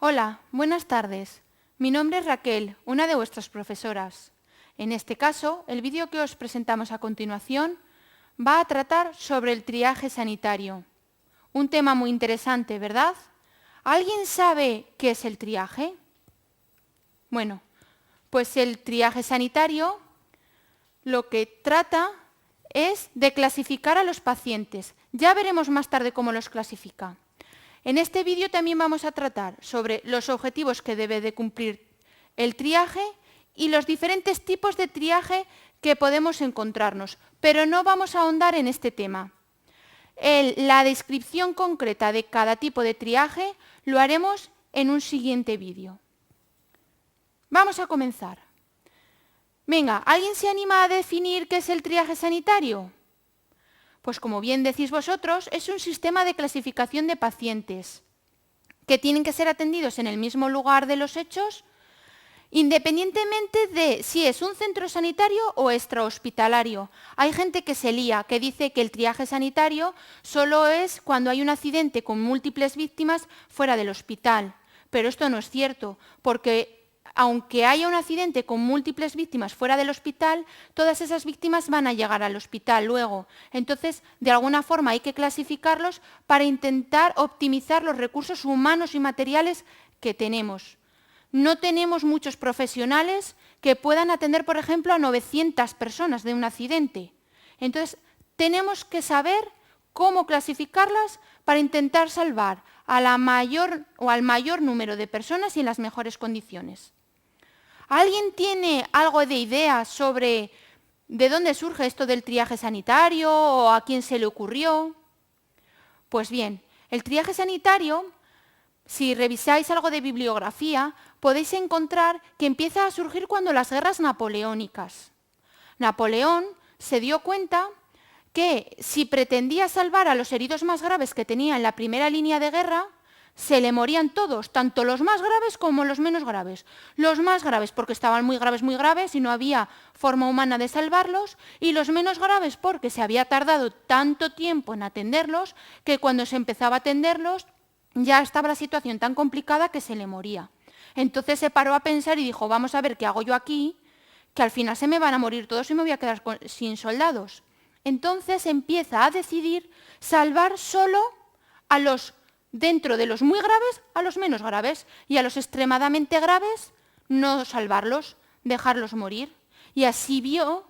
Hola, buenas tardes. Mi nombre es Raquel, una de vuestras profesoras. En este caso, el vídeo que os presentamos a continuación va a tratar sobre el triaje sanitario. Un tema muy interesante, ¿verdad? ¿Alguien sabe qué es el triaje? Bueno, pues el triaje sanitario lo que trata es de clasificar a los pacientes. Ya veremos más tarde cómo los clasifica. En este vídeo también vamos a tratar sobre los objetivos que debe de cumplir el triaje y los diferentes tipos de triaje que podemos encontrarnos, pero no vamos a ahondar en este tema. La descripción concreta de cada tipo de triaje lo haremos en un siguiente vídeo. Vamos a comenzar. Venga, ¿alguien se anima a definir qué es el triaje sanitario? Pues como bien decís vosotros, es un sistema de clasificación de pacientes que tienen que ser atendidos en el mismo lugar de los hechos, independientemente de si es un centro sanitario o extrahospitalario. Hay gente que se lía, que dice que el triaje sanitario solo es cuando hay un accidente con múltiples víctimas fuera del hospital. Pero esto no es cierto, porque aunque haya un accidente con múltiples víctimas fuera del hospital, todas esas víctimas van a llegar al hospital luego. Entonces, de alguna forma hay que clasificarlos para intentar optimizar los recursos humanos y materiales que tenemos. No tenemos muchos profesionales que puedan atender, por ejemplo, a 900 personas de un accidente. Entonces, tenemos que saber cómo clasificarlas para intentar salvar a la mayor o al mayor número de personas y en las mejores condiciones. ¿Alguien tiene algo de idea sobre de dónde surge esto del triaje sanitario o a quién se le ocurrió? Pues bien, el triaje sanitario, si revisáis algo de bibliografía, podéis encontrar que empieza a surgir cuando las guerras napoleónicas. Napoleón se dio cuenta que si pretendía salvar a los heridos más graves que tenía en la primera línea de guerra, se le morían todos, tanto los más graves como los menos graves. Los más graves porque estaban muy graves y no había forma humana de salvarlos, y los menos graves porque se había tardado tanto tiempo en atenderlos que cuando se empezaba a atenderlos ya estaba la situación tan complicada que se le moría. Entonces se paró a pensar y dijo, vamos a ver qué hago yo aquí, que al final se me van a morir todos y me voy a quedar sin soldados. Entonces empieza a decidir salvar solo a los, dentro de los muy graves, a los menos graves, y a los extremadamente graves no salvarlos, dejarlos morir. Y así vio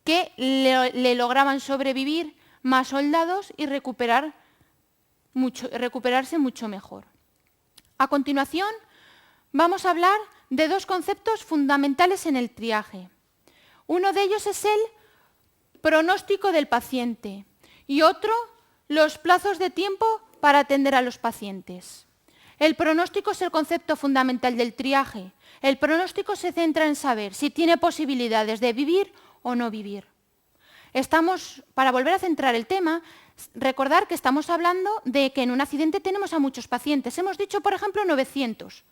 que le lograban sobrevivir más soldados y recuperarse mucho mejor. A continuación, vamos a hablar de dos conceptos fundamentales en el triaje. Uno de ellos es el pronóstico del paciente y otro, los plazos de tiempo para atender a los pacientes. El pronóstico es el concepto fundamental del triaje. El pronóstico se centra en saber si tiene posibilidades de vivir o no vivir. Para volver a centrar el tema, recordar que estamos hablando de que en un accidente tenemos a muchos pacientes. Hemos dicho, por ejemplo, 900.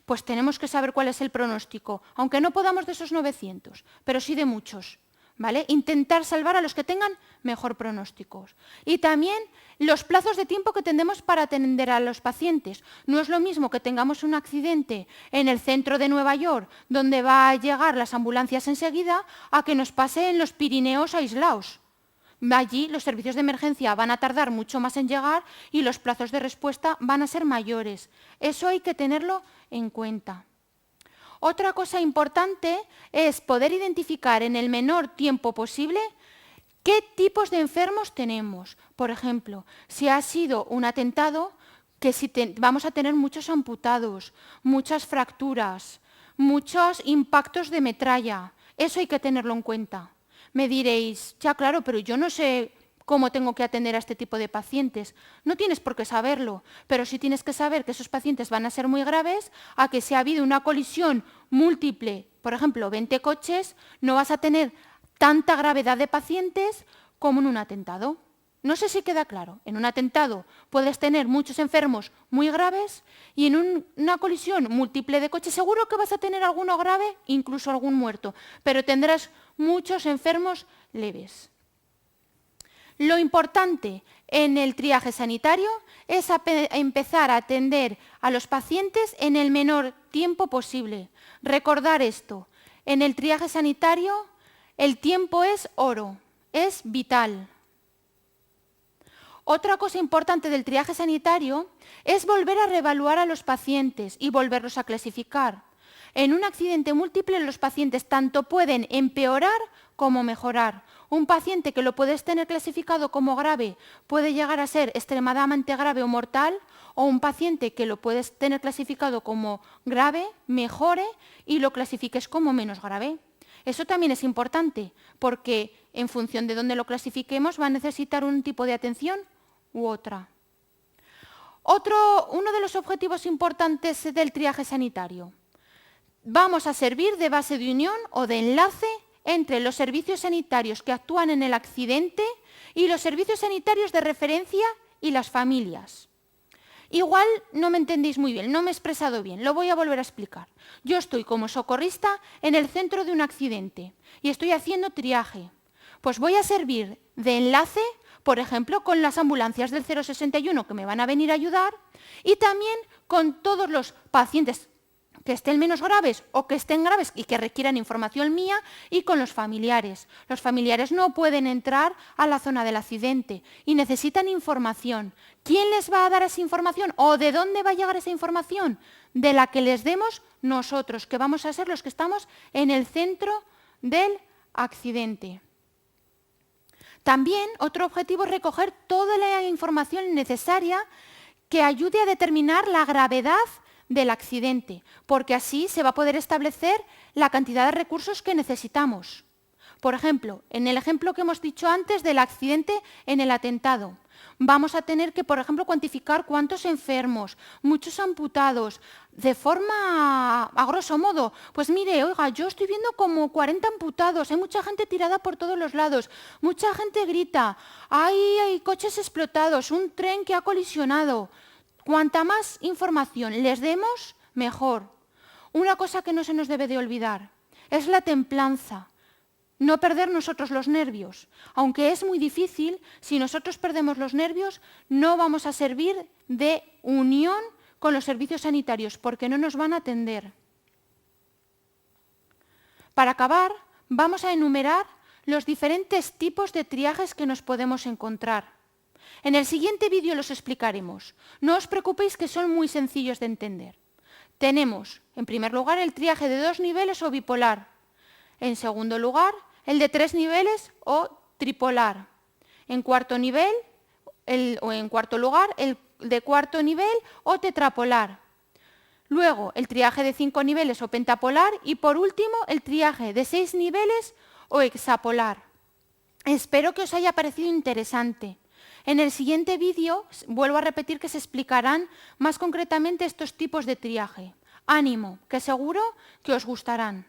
Pues tenemos que saber cuál es el pronóstico, aunque no podamos de esos 900, pero sí de muchos. ¿Vale? Intentar salvar a los que tengan mejor pronósticos. Y también los plazos de tiempo que tendremos para atender a los pacientes. No es lo mismo que tengamos un accidente en el centro de Nueva York, donde va a llegar las ambulancias enseguida, a que nos pase en los Pirineos aislados. Allí los servicios de emergencia van a tardar mucho más en llegar y los plazos de respuesta van a ser mayores. Eso hay que tenerlo en cuenta. Otra cosa importante es poder identificar en el menor tiempo posible qué tipos de enfermos tenemos. Por ejemplo, si ha sido un atentado, vamos a tener muchos amputados, muchas fracturas, muchos impactos de metralla. Eso hay que tenerlo en cuenta. Me diréis, ya claro, pero yo no sé cómo tengo que atender a este tipo de pacientes. No tienes por qué saberlo, pero sí tienes que saber que esos pacientes van a ser muy graves, a que si ha habido una colisión múltiple, por ejemplo, 20 coches, no vas a tener tanta gravedad de pacientes como en un atentado. No sé si queda claro. En un atentado puedes tener muchos enfermos muy graves y en una colisión múltiple de coches seguro que vas a tener alguno grave, incluso algún muerto, pero tendrás muchos enfermos leves. Lo importante en el triaje sanitario es empezar a atender a los pacientes en el menor tiempo posible. Recordar esto, en el triaje sanitario el tiempo es oro, es vital. Otra cosa importante del triaje sanitario es volver a reevaluar a los pacientes y volverlos a clasificar. En un accidente múltiple los pacientes tanto pueden empeorar como mejorar. Un paciente que lo puedes tener clasificado como grave puede llegar a ser extremadamente grave o mortal, o un paciente que lo puedes tener clasificado como grave, mejore y lo clasifiques como menos grave. Eso también es importante porque en función de dónde lo clasifiquemos va a necesitar un tipo de atención u otra. Uno de los objetivos importantes del triaje sanitario. Vamos a servir de base de unión o de enlace entre los servicios sanitarios que actúan en el accidente y los servicios sanitarios de referencia y las familias. Igual no me entendéis muy bien, no me he expresado bien, lo voy a volver a explicar. Yo estoy como socorrista en el centro de un accidente y estoy haciendo triaje. Pues voy a servir de enlace, por ejemplo, con las ambulancias del 061 que me van a venir a ayudar y también con todos los pacientes que estén menos graves o que estén graves y que requieran información mía y con los familiares. Los familiares no pueden entrar a la zona del accidente y necesitan información. ¿Quién les va a dar esa información o de dónde va a llegar esa información? De la que les demos nosotros, que vamos a ser los que estamos en el centro del accidente. También otro objetivo es recoger toda la información necesaria que ayude a determinar la gravedad del accidente, porque así se va a poder establecer la cantidad de recursos que necesitamos. Por ejemplo, en el ejemplo que hemos dicho antes del accidente en el atentado, vamos a tener que, por ejemplo, cuantificar cuántos enfermos, muchos amputados, de forma, a grosso modo, pues mire, oiga, yo estoy viendo como 40 amputados, hay mucha gente tirada por todos los lados, mucha gente grita, hay coches explotados, un tren que ha colisionado. Cuanta más información les demos, mejor. Una cosa que no se nos debe de olvidar es la templanza. No perder nosotros los nervios. Aunque es muy difícil, si nosotros perdemos los nervios, no vamos a servir de unión con los servicios sanitarios, porque no nos van a atender. Para acabar, vamos a enumerar los diferentes tipos de triajes que nos podemos encontrar. En el siguiente vídeo los explicaremos. No os preocupéis que son muy sencillos de entender. Tenemos, en primer lugar, el triaje de 2 niveles o bipolar. En segundo lugar, el de 3 niveles o tripolar. En cuarto lugar, el de cuarto nivel o tetrapolar. Luego, el triaje de 5 niveles o pentapolar y, por último, el triaje de 6 niveles o hexapolar. Espero que os haya parecido interesante. En el siguiente vídeo, vuelvo a repetir que se explicarán más concretamente estos tipos de triaje. Ánimo, que seguro que os gustarán.